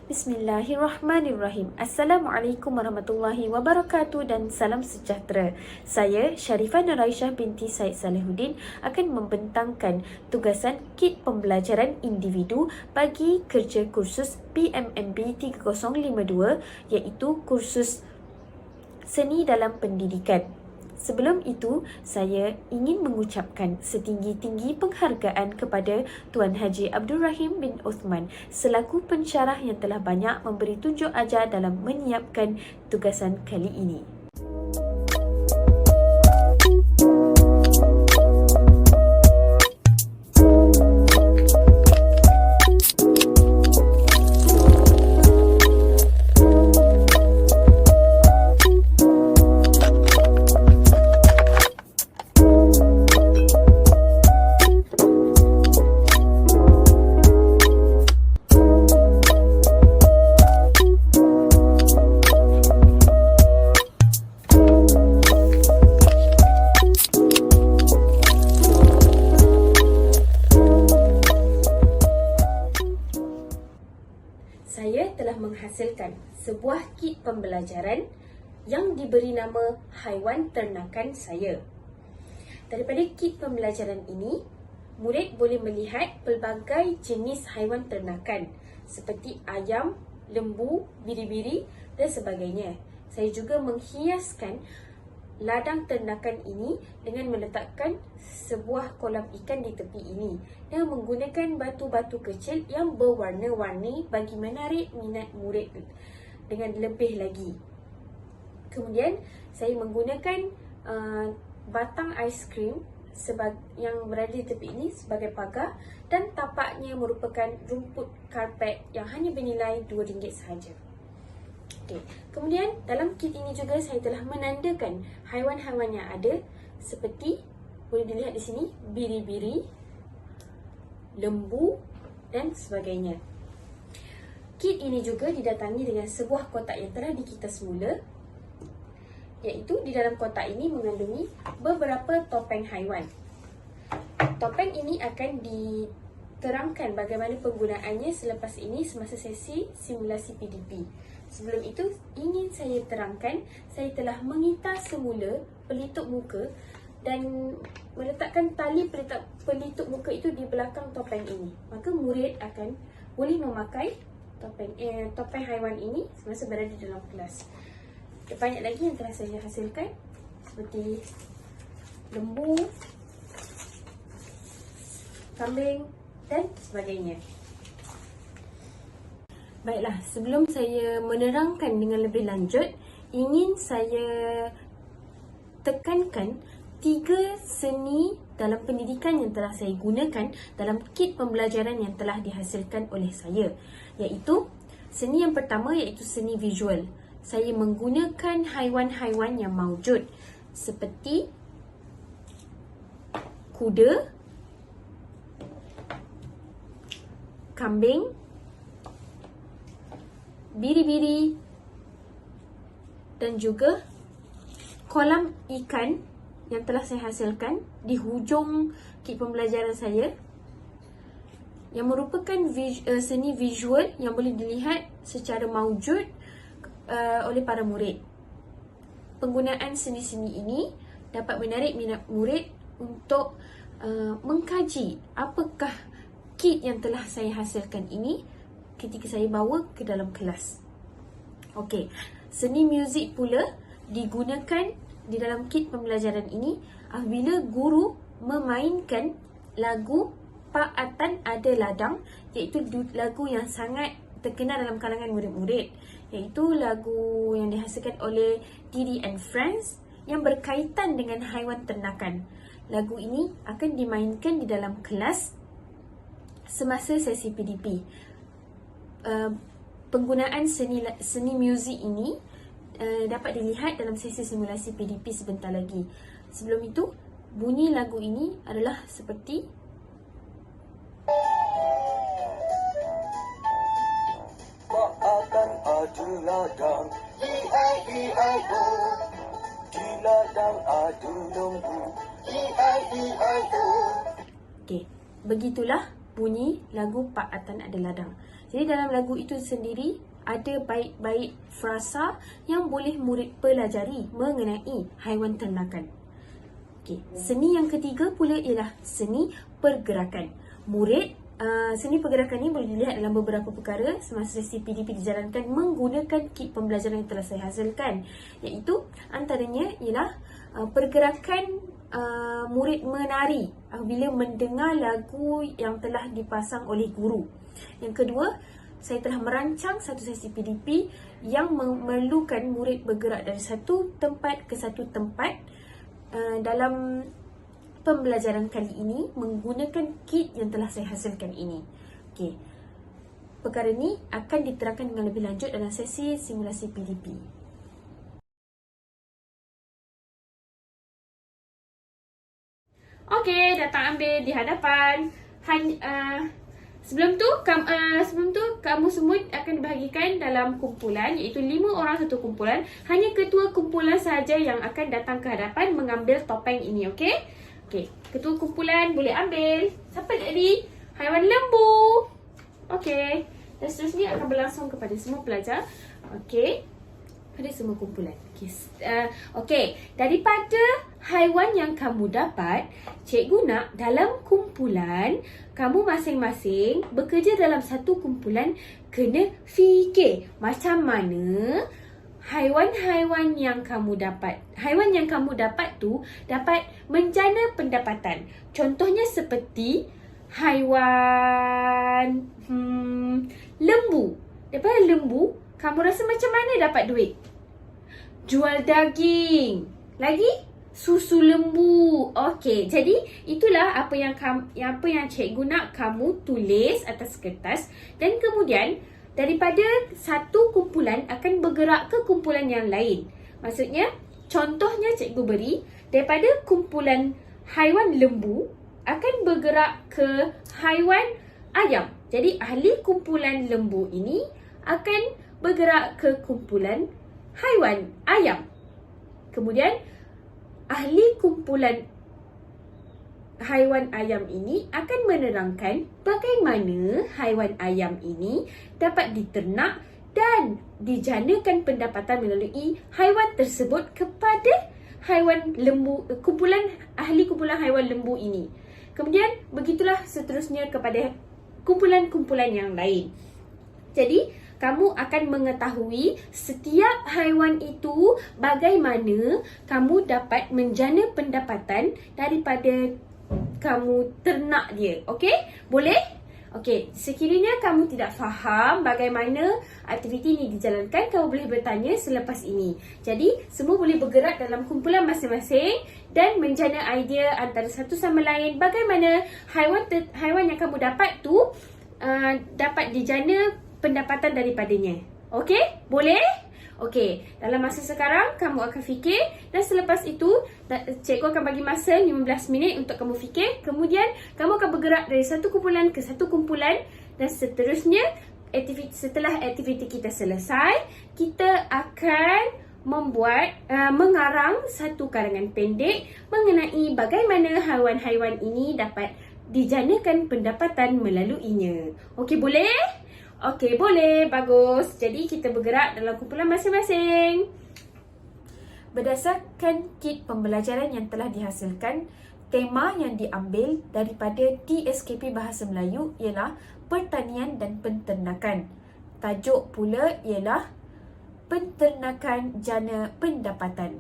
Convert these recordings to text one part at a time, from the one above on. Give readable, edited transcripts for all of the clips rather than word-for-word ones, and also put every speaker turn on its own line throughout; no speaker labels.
Bismillahirrahmanirrahim. Assalamualaikum warahmatullahi wabarakatuh dan salam sejahtera. Saya Sharifah Nur Aisyah binti Said Salihuddin akan membentangkan tugasan kit pembelajaran individu bagi kerja kursus PMMB 3052 iaitu kursus Seni dalam Pendidikan. Sebelum itu, saya ingin mengucapkan setinggi-tinggi penghargaan kepada Tuan Haji Abdul Rahim bin Uthman selaku pensyarah yang telah banyak memberi tunjuk ajar dalam menyiapkan tugasan kali ini. Saya telah menghasilkan sebuah kit pembelajaran yang diberi nama haiwan ternakan saya. Daripada kit pembelajaran ini, murid boleh melihat pelbagai jenis haiwan ternakan seperti ayam, lembu, biri-biri dan sebagainya. Saya juga menghiaskan ladang ternakan ini dengan meletakkan sebuah kolam ikan di tepi ini dan menggunakan batu-batu kecil yang berwarna-warni bagi menarik minat murid dengan lebih lagi. Kemudian saya menggunakan batang aiskrim yang berada di tepi ini sebagai pagar dan tapaknya merupakan rumput karpet yang hanya bernilai RM2 sahaja. Okay. Kemudian dalam kit ini juga saya telah menandakan haiwan-haiwan yang ada seperti boleh dilihat di sini biri-biri, lembu dan sebagainya. Kit ini juga didatangi dengan sebuah kotak yang telah dikita semula, iaitu di dalam kotak ini mengandungi beberapa topeng haiwan. Topeng ini akan diterangkan bagaimana penggunaannya selepas ini semasa sesi simulasi PDP. Sebelum itu, ingin saya terangkan, saya telah mengita semula pelitup muka dan meletakkan tali pelitup muka itu di belakang topeng ini. Maka murid akan boleh memakai topeng haiwan ini semasa berada di dalam kelas. Banyak lagi yang telah saya hasilkan seperti lembu, kambing dan sebagainya. Baiklah, sebelum saya menerangkan dengan lebih lanjut, ingin saya tekankan 3 seni dalam pendidikan yang telah saya gunakan dalam kit pembelajaran yang telah dihasilkan oleh saya, iaitu seni yang pertama iaitu seni visual. Saya menggunakan haiwan-haiwan yang maujud seperti kuda, kambing, biri-biri dan juga kolam ikan yang telah saya hasilkan di hujung kit pembelajaran saya, yang merupakan seni visual yang boleh dilihat secara maujud oleh para murid. Penggunaan seni-seni ini dapat menarik minat murid untuk mengkaji apakah kit yang telah saya hasilkan ini ketika saya bawa ke dalam kelas. Okey, seni muzik pula digunakan di dalam kit pembelajaran ini apabila guru memainkan lagu Pak Atan Ada Ladang, iaitu lagu yang sangat terkenal dalam kalangan murid-murid, iaitu lagu yang dihasilkan oleh Didi and Friends yang berkaitan dengan haiwan ternakan. Lagu ini akan dimainkan di dalam kelas semasa sesi PDP. Penggunaan seni muzik ini dapat dilihat dalam sesi simulasi PDP sebentar lagi. Sebelum itu, bunyi lagu ini adalah seperti Mak akan ada ladang, E-I-E-I-O. Di ladang ada lembu, E-I-E-I-O. Okey, begitulah bunyi lagu Pak Atan Ada Ladang. Jadi dalam lagu itu sendiri ada baik-baik frasa yang boleh murid pelajari mengenai haiwan ternakan. Seni yang ketiga pula ialah seni pergerakan. Seni pergerakan ni boleh dilihat dalam beberapa perkara semasa sesi PDP dijalankan menggunakan kit pembelajaran yang telah saya hasilkan, iaitu antaranya ialah pergerakan murid menari bila mendengar lagu yang telah dipasang oleh guru. Yang kedua, saya telah merancang satu sesi PDP yang memerlukan murid bergerak dari satu tempat ke satu tempat dalam pembelajaran kali ini menggunakan kit yang telah saya hasilkan ini. Perkara ini akan diterangkan dengan lebih lanjut dalam sesi simulasi PDP. Datang ambil di hadapan. Sebelum tu kamu semua akan dibahagikan dalam kumpulan, iaitu 5 orang satu kumpulan. Hanya ketua kumpulan sahaja yang akan datang ke hadapan mengambil topeng ini, okey? Ketua kumpulan boleh ambil. Siapa tadi? Haiwan lembu. Okey. Dan seterusnya akan berlangsung kepada semua pelajar. Pada semua kumpulan. Daripada haiwan yang kamu dapat, cikgu nak dalam kumpulan, kamu masing-masing bekerja dalam satu kumpulan kena fikir macam mana haiwan yang kamu dapat tu dapat menjana pendapatan. Contohnya seperti haiwan lembu. Daripada lembu, kamu rasa macam mana dapat duit? Jual daging. Lagi? Susu lembu. Jadi itulah apa yang cikgu nak kamu tulis atas kertas, dan kemudian daripada satu kumpulan akan bergerak ke kumpulan yang lain. Maksudnya, contohnya cikgu beri, daripada kumpulan haiwan lembu akan bergerak ke haiwan ayam. Jadi, ahli kumpulan lembu ini akan bergerak ke kumpulan haiwan ayam. Kemudian, ahli kumpulan haiwan ayam ini akan menerangkan bagaimana haiwan ayam ini dapat diternak dan dijanakan pendapatan melalui haiwan tersebut kepada haiwan lembu, ahli kumpulan haiwan lembu ini. Kemudian begitulah seterusnya kepada kumpulan-kumpulan yang lain. Jadi kamu akan mengetahui setiap haiwan itu bagaimana kamu dapat menjana pendapatan daripada kamu ternak dia. Boleh? Sekiranya kamu tidak faham bagaimana aktiviti ini dijalankan, kamu boleh bertanya selepas ini. Jadi, semua boleh bergerak dalam kumpulan masing-masing dan menjana idea antara satu sama lain bagaimana haiwan yang kamu dapat tu dapat dijana pendapatan daripadanya. Boleh? Dalam masa sekarang kamu akan fikir, dan selepas itu cikgu akan bagi masa 15 minit untuk kamu fikir. Kemudian kamu akan bergerak dari satu kumpulan ke satu kumpulan, dan seterusnya setelah aktiviti kita selesai, kita akan mengarang satu karangan pendek mengenai bagaimana haiwan-haiwan ini dapat dijanakan pendapatan melaluinya. Boleh? Boleh. Bagus. Jadi, kita bergerak dalam kumpulan masing-masing. Berdasarkan kit pembelajaran yang telah dihasilkan, tema yang diambil daripada TSKP Bahasa Melayu ialah pertanian dan penternakan. Tajuk pula ialah penternakan jana pendapatan.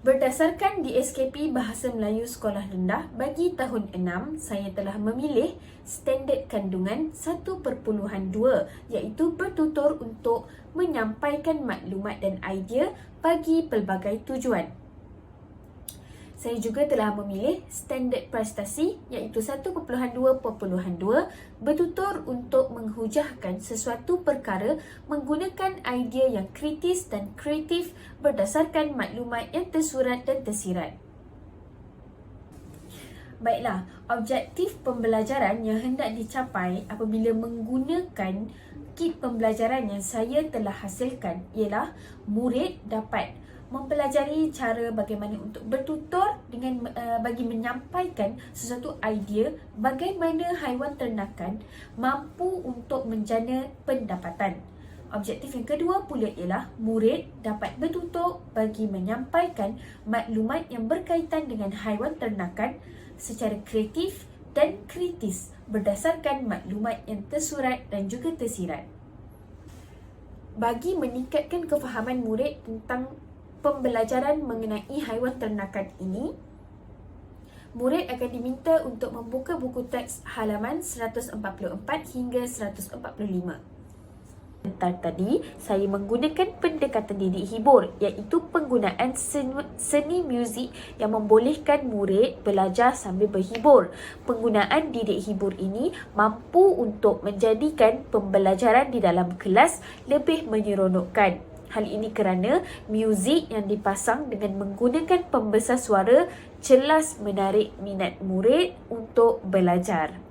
Berdasarkan DSKP Bahasa Melayu Sekolah Rendah bagi tahun 6, saya telah memilih standard kandungan 1/2, iaitu bertutur untuk menyampaikan maklumat dan idea bagi pelbagai tujuan. Saya juga telah memilih standard prestasi, iaitu 1/2, bertutur untuk menghujahkan sesuatu perkara menggunakan idea yang kritis dan kreatif berdasarkan maklumat yang tersurat dan tersirat. Baiklah, objektif pembelajaran yang hendak dicapai apabila menggunakan kit pembelajaran yang saya telah hasilkan ialah murid dapat mempelajari cara bagaimana untuk bertutur dengan bagi menyampaikan sesuatu idea bagaimana haiwan ternakan mampu untuk menjana pendapatan. Objektif yang kedua pula ialah murid dapat bertutur bagi menyampaikan maklumat yang berkaitan dengan haiwan ternakan secara kreatif dan kritis berdasarkan maklumat yang tersurat dan juga tersirat. Bagi meningkatkan kefahaman murid tentang pembelajaran mengenai haiwan ternakan ini, murid akan diminta untuk membuka buku teks halaman 144 hingga 145. Tadi, saya menggunakan pendekatan didik hibur, iaitu penggunaan seni muzik yang membolehkan murid belajar sambil berhibur. Penggunaan didik hibur ini mampu untuk menjadikan pembelajaran di dalam kelas lebih menyeronokkan. Hal ini kerana muzik yang dipasang dengan menggunakan pembesar suara jelas menarik minat murid untuk belajar.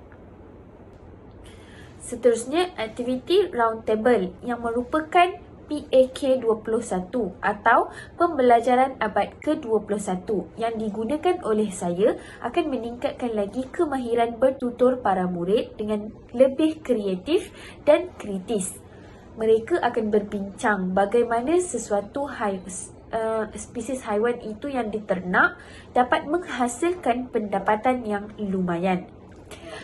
Seterusnya, aktiviti round table yang merupakan PAK21 atau pembelajaran abad ke-21 yang digunakan oleh saya akan meningkatkan lagi kemahiran bertutur para murid dengan lebih kreatif dan kritis. Mereka akan berbincang bagaimana sesuatu spesies haiwan itu yang diternak dapat menghasilkan pendapatan yang lumayan.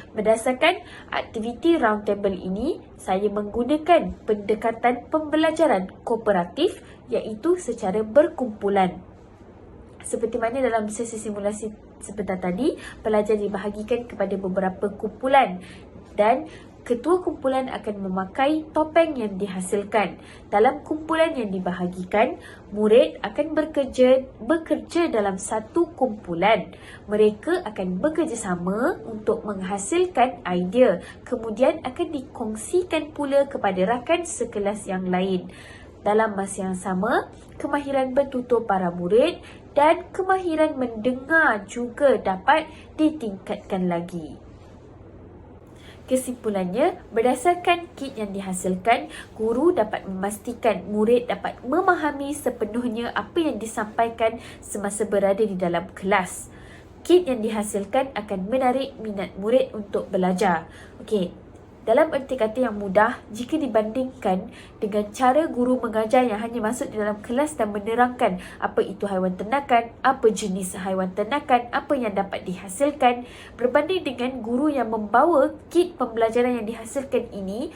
Berdasarkan aktiviti round table ini, saya menggunakan pendekatan pembelajaran kooperatif iaitu secara berkumpulan. Seperti mana dalam sesi simulasi sebentar tadi, pelajar dibahagikan kepada beberapa kumpulan dan ketua kumpulan akan memakai topeng yang dihasilkan. Dalam kumpulan yang dibahagikan, murid akan bekerja dalam satu kumpulan. Mereka akan bekerjasama untuk menghasilkan idea, kemudian akan dikongsikan pula kepada rakan sekelas yang lain. Dalam masa yang sama, kemahiran bertutur para murid dan kemahiran mendengar juga dapat ditingkatkan lagi. Kesimpulannya, berdasarkan kit yang dihasilkan, guru dapat memastikan murid dapat memahami sepenuhnya apa yang disampaikan semasa berada di dalam kelas. Kit yang dihasilkan akan menarik minat murid untuk belajar. Okey, dalam erti kata yang mudah, jika dibandingkan dengan cara guru mengajar yang hanya masuk di dalam kelas dan menerangkan apa itu haiwan ternakan, apa jenis haiwan ternakan, apa yang dapat dihasilkan, berbanding dengan guru yang membawa kit pembelajaran yang dihasilkan ini,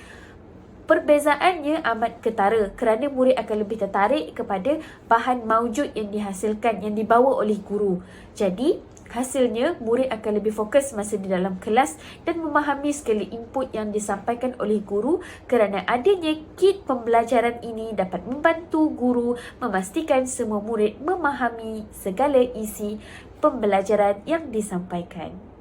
perbezaannya amat ketara kerana murid akan lebih tertarik kepada bahan maujud yang dihasilkan, yang dibawa oleh guru. Jadi, hasilnya, murid akan lebih fokus masa di dalam kelas dan memahami segala input yang disampaikan oleh guru kerana adanya kit pembelajaran ini dapat membantu guru memastikan semua murid memahami segala isi pembelajaran yang disampaikan.